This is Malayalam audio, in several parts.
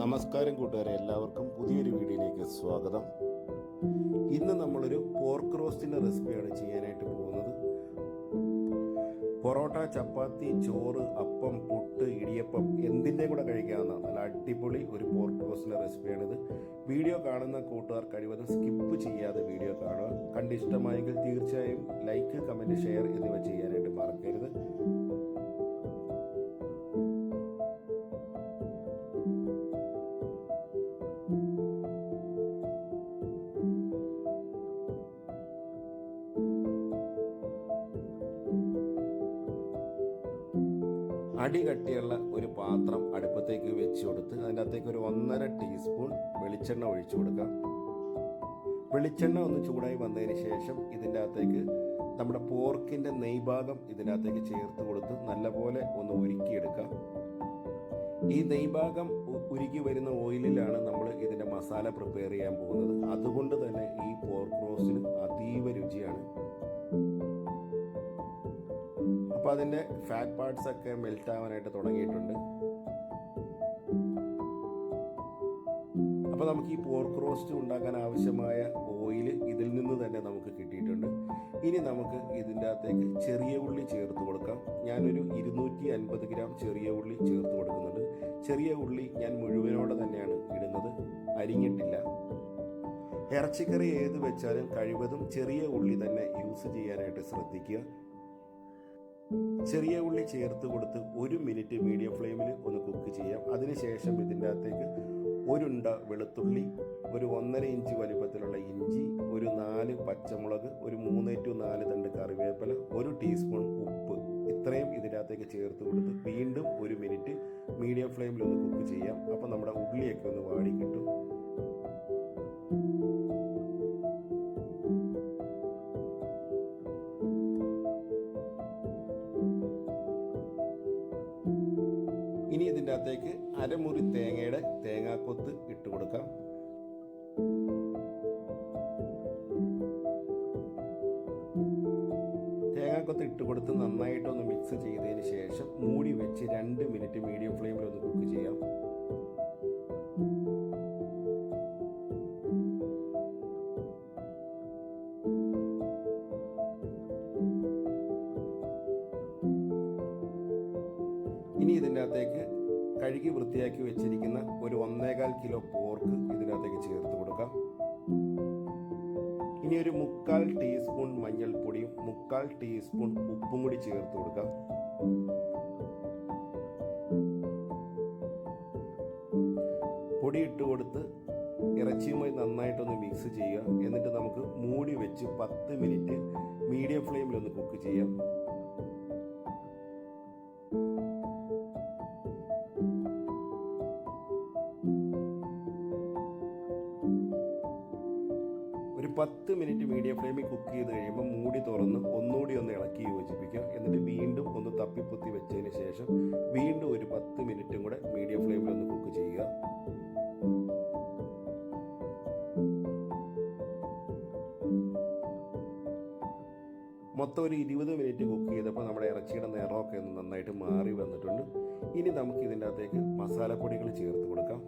നമസ്കാരം കൂട്ടുകാരെ, എല്ലാവർക്കും പുതിയൊരു വീഡിയോയിലേക്ക് സ്വാഗതം. ഇന്ന് നമ്മളൊരു പോർക്ക് റോസ്റ്റിൻ്റെ റെസിപ്പിയാണ് ചെയ്യാനായിട്ട് പോകുന്നത്. പൊറോട്ട, ചപ്പാത്തി, ചോറ്, അപ്പം, പുട്ട്, ഇടിയപ്പം എന്തിൻ്റെ കൂടെ കഴിക്കാവുന്ന നല്ല അടിപൊളി ഒരു പോർക്ക് റോസ്റ്റിൻ്റെ റെസിപ്പിയാണിത്. വീഡിയോ കാണുന്ന കൂട്ടുകാർ കഴിവതും സ്കിപ്പ് ചെയ്യാതെ വീഡിയോ കാണുക. കണ്ടിഷ്ടമായെങ്കിൽ തീർച്ചയായും ലൈക്ക്, കമൻറ്റ്, ഷെയർ എന്നിവ ചെയ്യാനായിട്ട് മറക്കരുത്. അടി കട്ടിയുള്ള ഒരു പാത്രം അടുപ്പത്തേക്ക് വെച്ച് കൊടുത്ത് അതിൻ്റെ അകത്തേക്ക് ഒരു 1.5 ടീസ്പൂൺ വെളിച്ചെണ്ണ ഒഴിച്ചു കൊടുക്കാം. വെളിച്ചെണ്ണ ഒന്ന് ചൂടായി വന്നതിന് ശേഷം ഇതിൻ്റെ അകത്തേക്ക് നമ്മുടെ പോർക്കിൻ്റെ നെയ്ഭാഗം ഇതിൻ്റെ അകത്തേക്ക് ചേർത്ത് കൊടുത്ത് നല്ലപോലെ ഒന്ന് ഉരുക്കിയെടുക്കാം. ഈ നെയ്ഭാഗം ഉരുക്കി വരുന്ന ഓയിലിലാണ് നമ്മൾ ഇതിൻ്റെ മസാല പ്രിപ്പയർ ചെയ്യാൻ പോകുന്നത്. അതുകൊണ്ട് തന്നെ ഈ പോർക്ക് റോസ്റ്റിന് അതീവ രുചിയാണ്. അപ്പോൾ അതിൻ്റെ ഫാറ്റ് പാർട്സ് ഒക്കെ മെൽറ്റ് ആവാനായിട്ട് തുടങ്ങിയിട്ടുണ്ട്. അപ്പോൾ നമുക്ക് ഈ പോർക്ക് റോസ്റ്റ് ഉണ്ടാക്കാൻ ആവശ്യമായ ഓയിൽ ഇതിൽ നിന്ന് തന്നെ നമുക്ക് കിട്ടിയിട്ടുണ്ട്. ഇനി നമുക്ക് ഇതിൻ്റെ അകത്തേക്ക് ചെറിയ ഉള്ളി ചേർത്ത് കൊടുക്കാം. ഞാനൊരു 250 ഗ്രാം ചെറിയ ഉള്ളി ചേർത്ത് കൊടുക്കുന്നുണ്ട്. ചെറിയ ഉള്ളി ഞാൻ മുഴുവനോടെ തന്നെയാണ് ഇടുന്നത്, അരിഞ്ഞിട്ടില്ല. ഇറച്ചിക്കറി ഏത് വെച്ചാലും കഴിവതും ചെറിയ ഉള്ളി തന്നെ യൂസ് ചെയ്യാനായിട്ട് ശ്രദ്ധിക്കുക. ചെറിയ ഉള്ളി ചേർത്ത് കൊടുത്ത് 1 മിനിറ്റ് മീഡിയം ഫ്ലെയിമിൽ ഒന്ന് കുക്ക് ചെയ്യാം. അതിനുശേഷം ഇതിൻ്റെ അകത്തേക്ക് ഒരുണ്ട വെളുത്തുള്ളി, ഒരു 1.5 ഇഞ്ച് വലിപ്പത്തിലുള്ള ഇഞ്ചി, ഒരു 4 പച്ചമുളക്, ഒരു 3 to 4 തണ്ട് കറിവേപ്പില, 1 ടീസ്പൂൺ ഉപ്പ്, ഇത്രയും ഇതിൻ്റെ അകത്തേക്ക് ചേർത്ത് കൊടുത്ത് വീണ്ടും 1 മിനിറ്റ് മീഡിയം ഫ്ലെയിമിൽ ഒന്ന് കുക്ക് ചെയ്യാം. അപ്പം നമ്മുടെ ഉള്ളിയൊക്കെ ഒന്ന് വാടി കിട്ടും. ഇനി ഇതിൻ്റെ അകത്തേക്ക് അരമുറി തേങ്ങയുടെ തേങ്ങാക്കൊത്ത് ഇട്ട് കൊടുക്കാം. തേങ്ങാക്കൊത്ത് ഇട്ട് കൊടുത്ത് നന്നായിട്ടൊന്ന് മിക്സ് ചെയ്തതിന് ശേഷം മൂടി വെച്ച് 2 മിനിറ്റ് മീഡിയം ഫ്ലെയിമിൽ ഒന്ന് കുക്ക് ചെയ്യാം. ഇനി ഇതിൻ്റെ അകത്തേക്ക് കഴുകി വൃത്തിയാക്കി വെച്ചിരിക്കുന്ന ഒരു 1.25 കിലോ പോർക്ക് ഇതിനകത്തേക്ക് ചേർത്ത് കൊടുക്കാം. ഇനി ഒരു 3/4 ടീസ്പൂൺ മഞ്ഞൾപ്പൊടിയും 3/4 ടീസ്പൂൺ ഉപ്പും കൂടി ചേർത്ത് കൊടുക്കാം. പൊടി ഇട്ട് കൊടുത്ത് ഇറച്ചിയുമായി നന്നായിട്ടൊന്ന് മിക്സ് ചെയ്യുക. എന്നിട്ട് നമുക്ക് മൂടി വെച്ച് 10 മിനിറ്റ് മീഡിയം ഫ്ലെയിമിൽ ഒന്ന് കുക്ക് ചെയ്യാം. ഒരു 10 മിനിറ്റ് മീഡിയം ഫ്ലെയിമിൽ കുക്ക് ചെയ്ത് കഴിയുമ്പോൾ മൂടി തുറന്ന് ഒന്നുകൂടി ഒന്ന് ഇളക്കി യോജിപ്പിക്കുക. എന്നിട്ട് വീണ്ടും ഒന്ന് തപ്പിപ്പൊത്തി വെച്ചതിന് ശേഷം വീണ്ടും ഒരു 10 മിനിറ്റും കൂടെ മീഡിയം ഫ്ലെയിമിൽ ഒന്ന് കുക്ക് ചെയ്യുക. മൊത്തം ഒരു 20 മിനിറ്റ് കുക്ക് ചെയ്തപ്പോൾ നമ്മുടെ ഇറച്ചിയുടെ നിറമൊക്കെ ഒന്ന് നന്നായിട്ട് മാറി വന്നിട്ടുണ്ട്. ഇനി നമുക്ക് ഇതിൻ്റെ അകത്തേക്ക് മസാലപ്പൊടികൾ ചേർത്ത് കൊടുക്കാം.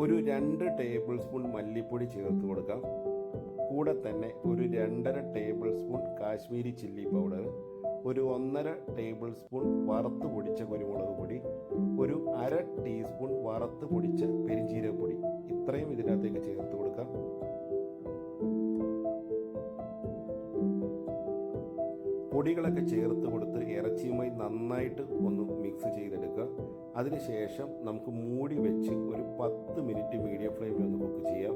ഒരു 2 ടേബിൾ സ്പൂൺ മല്ലിപ്പൊടി ചേർത്ത് കൊടുക്കാം. കൂടെ തന്നെ ഒരു 2.5 table spoon Kashmiri chilli powder, ഒരു 1.5 ടേബിൾ സ്പൂൺ വറുത്ത് പൊടിച്ച കുരുമുളക് പൊടി, ഒരു 1/2 ടീസ്പൂൺ വറുത്ത് പൊടിച്ച പെരിഞ്ജീരകപ്പൊടി, ഇത്രയും ഇതിനകത്തേക്ക് ചേർത്ത് കൊടുക്കാം. പൊടികളൊക്കെ ചേർത്ത് കൊടുത്ത് ഇറച്ചിയുമായി നന്നായിട്ട് ഒന്ന് മിക്സ് ചെയ്തെടുക്കുക. അതിനുശേഷം നമുക്ക് മൂടി വെച്ച് ഒരു 10 മിനിറ്റ് മീഡിയം ഫ്ലെയിമിൽ ഒന്ന് കുക്ക് ചെയ്യാം.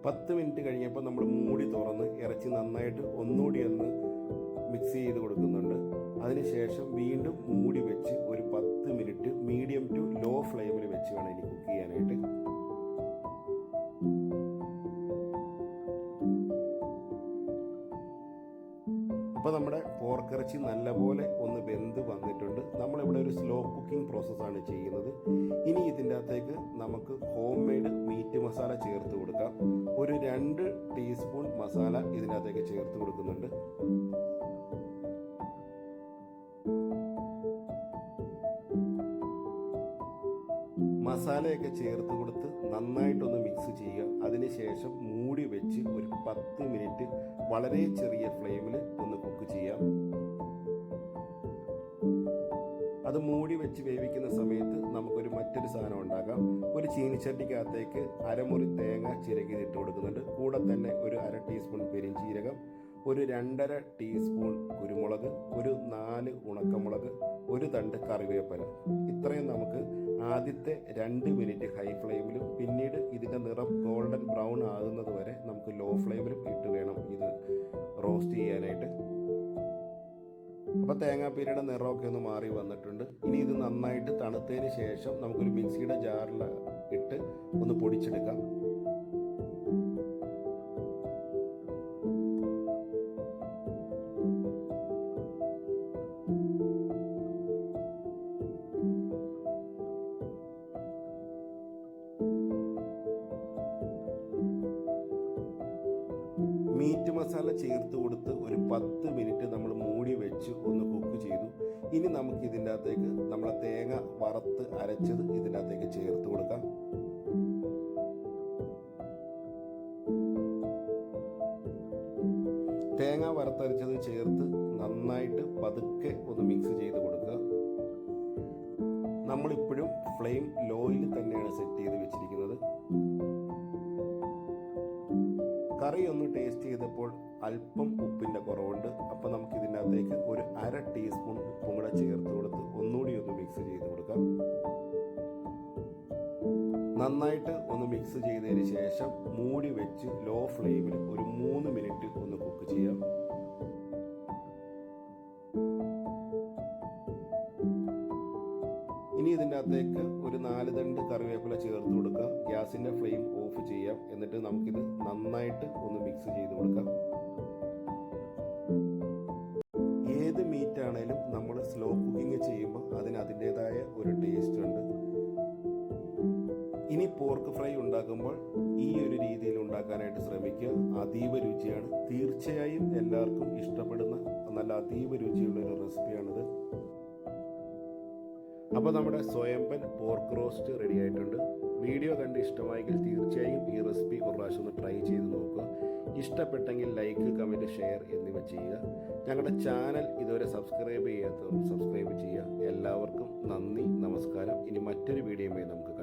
പത്ത് മിനിറ്റ് കഴിഞ്ഞപ്പോൾ നമ്മൾ മൂടി തുറന്ന് ഇറച്ചി നന്നായിട്ട് ഒന്നുകൂടി ഒന്ന് മിക്സ് ചെയ്ത് കൊടുക്കുന്നുണ്ട്. അതിനുശേഷം വീണ്ടും മൂടി വെച്ച് ഒരു 10 മിനിറ്റ് മീഡിയം ടു ലോ ഫ്ലെയിമിൽ വെച്ച് വേണം ഇനി കുക്ക് ചെയ്യാനായിട്ട്. അപ്പോൾ നമ്മുടെ പോർക്കിറച്ചി നല്ലപോലെ ഒന്ന് വെന്ത് വന്നിട്ടുണ്ട്. നമ്മളിവിടെ ഒരു സ്ലോ കുക്കിംഗ് പ്രോസസ്സാണ് ചെയ്യുന്നത്. ഇനി ഇതിൻ്റെ അകത്തേക്ക് നമുക്ക് ഹോം മെയ്ഡ് മീറ്റ് മസാല ചേർത്ത് കൊടുക്കാം. ഒരു 2 ടീസ്പൂൺ മസാല ഇതിനകത്തേക്ക് ചേർത്ത് കൊടുക്കുന്നുണ്ട്. മസാലയൊക്കെ ചേർത്ത് കൊടുത്ത് നന്നായിട്ടൊന്ന് മിക്സ് ചെയ്യുക. അതിനുശേഷം മൂടി വെച്ച് ഒരു 10 മിനിറ്റ് വളരെ ചെറിയ ഫ്ലെയിമിൽ ഒന്ന് കുക്ക് ചെയ്യാം. അത് മൂടി വെച്ച് വേവിക്കുന്ന സമയത്ത് നമുക്കൊരു മറ്റൊരു സാധനം ഉണ്ടാക്കാം. ഒരു ചീനിച്ചട്ടിക്കകത്തേക്ക് അരമുറി തേങ്ങ ചിരകി ഇട്ട് കൊടുക്കുന്നുണ്ട്. കൂടെ തന്നെ ഒരു 1/2 ടീസ്പൂൺ പെരിഞ്ചീരകം, ഒരു 2.5 ടീസ്പൂൺ കുരുമുളക്, ഒരു 4 ഉണക്കമുളക്, ഒരു തണ്ട് കറിവേപ്പില. ഇത്രയും നമുക്ക് ആദ്യത്തെ 2 മിനിറ്റ് ഹൈ ഫ്ലെയിമിലും പിന്നീട് ഇതിൻ്റെ നിറം ഗോൾഡൻ ബ്രൗൺ ആകുന്നത് വരെ നമുക്ക് ലോ ഫ്ലെയിമിലും ഇട്ട് വേണം ഇത് റോസ്റ്റ് ചെയ്യാനായിട്ട്. അപ്പോൾ തേങ്ങാപ്പീരയുടെ നിറമൊക്കെ ഒന്ന് മാറി വന്നിട്ടുണ്ട്. ഇനി ഇത് നന്നായിട്ട് തണുത്തതിന് ശേഷം നമുക്കൊരു മിക്സിയുടെ ജാറിൽ ഇട്ട് ഒന്ന് പൊടിച്ചെടുക്കാം. മീറ്റ് മസാല ചേർത്ത് കൊടുത്ത് ഒരു 10 മിനിറ്റ് നമ്മൾ മൂടി വെച്ച് ഒന്ന് കുക്ക് ചെയ്തു. ഇനി നമുക്ക് ഇതിൻ്റെ അകത്തേക്ക് നമ്മളെ തേങ്ങ വറുത്ത് അരച്ചത് ഇതിൻ്റെ അകത്തേക്ക് ചേർത്ത് കൊടുക്കാം. തേങ്ങ വറുത്തരച്ചത് ചേർത്ത് നന്നായിട്ട് പതുക്കെ ഒന്ന് മിക്സ് ചെയ്ത് കൊടുക്കുക. നമ്മളിപ്പോഴും ഫ്ലെയിം ലോയിൽ തന്നെയാണ് സെറ്റ് ചെയ്ത് വെച്ചിരിക്കുന്നത്. കറി ഒന്ന് ടേസ്റ്റ് ചെയ്തപ്പോൾ അല്പം ഉപ്പിൻ്റെ കുറവുണ്ട്. അപ്പോൾ നമുക്ക് ഇതിൻ്റെ അകത്തേക്ക് ഒരു 1/2 ടീസ്പൂൺ ഉപ്പും കൂടെ ചേർത്ത് കൊടുത്ത് ഒന്നുകൂടി ഒന്ന് മിക്സ് ചെയ്ത് കൊടുക്കാം. നന്നായിട്ട് ഒന്ന് മിക്സ് ചെയ്തതിന് ശേഷം മൂടി വെച്ച് ലോ ഫ്ലെയിമിൽ ഒരു 3 മിനിറ്റ് ഒന്ന് കുക്ക് ചെയ്യാം. ഇനി ഇതിൻ്റെ അകത്തേക്ക് ഒരു 4 തണ്ട് കറിവേപ്പില ചേർത്ത് കൊടുക്കുക. ഗ്യാസിൻ്റെ ഫ്ലെയിം ഓഫ് ചെയ്യാം. എന്നിട്ട് നമുക്കിത് നന്നായിട്ട് ഒന്ന് മിക്സ് ചെയ്ത് കൊടുക്കാം. ഏത് മീറ്റ് ആണേലും നമ്മൾ സ്ലോ കുക്കിംഗ് ചെയ്യുമ്പോൾ അതിന് അതിൻ്റെതായ ഒരു ടേസ്റ്റ് ഉണ്ട്. ഇനി പോർക്ക് ഫ്രൈ ഉണ്ടാക്കുമ്പോൾ ഈ ഒരു രീതിയിൽ ഉണ്ടാക്കാനായിട്ട് ശ്രമിക്കുക. അതീവ രുചിയാണ്. തീർച്ചയായും എല്ലാവർക്കും ഇഷ്ടപ്പെടുന്ന നല്ല അതീവ രുചിയുള്ള ഒരു റെസിപ്പിയാണിത്. അപ്പോൾ നമ്മുടെ സ്വയംപൻ പോർക്ക് റോസ്റ്റ് റെഡി ആയിട്ടുണ്ട്. വീഡിയോ കണ്ട് ഇഷ്ടമായെങ്കിൽ തീർച്ചയായും ഈ റെസിപ്പി ഒരു പ്രാവശ്യം ഒന്ന് ട്രൈ ചെയ്ത് നോക്കുക. ഇഷ്ടപ്പെട്ടെങ്കിൽ ലൈക്ക്, കമൻറ്റ്, ഷെയർ എന്നിവ ചെയ്യുക. ഞങ്ങളുടെ ചാനൽ ഇതുവരെ സബ്സ്ക്രൈബ് ചെയ്യാത്തവർ സബ്സ്ക്രൈബ് ചെയ്യുക. എല്ലാവർക്കും നന്ദി, നമസ്കാരം. ഇനി മറ്റൊരു വീഡിയോയുമായി നമുക്ക്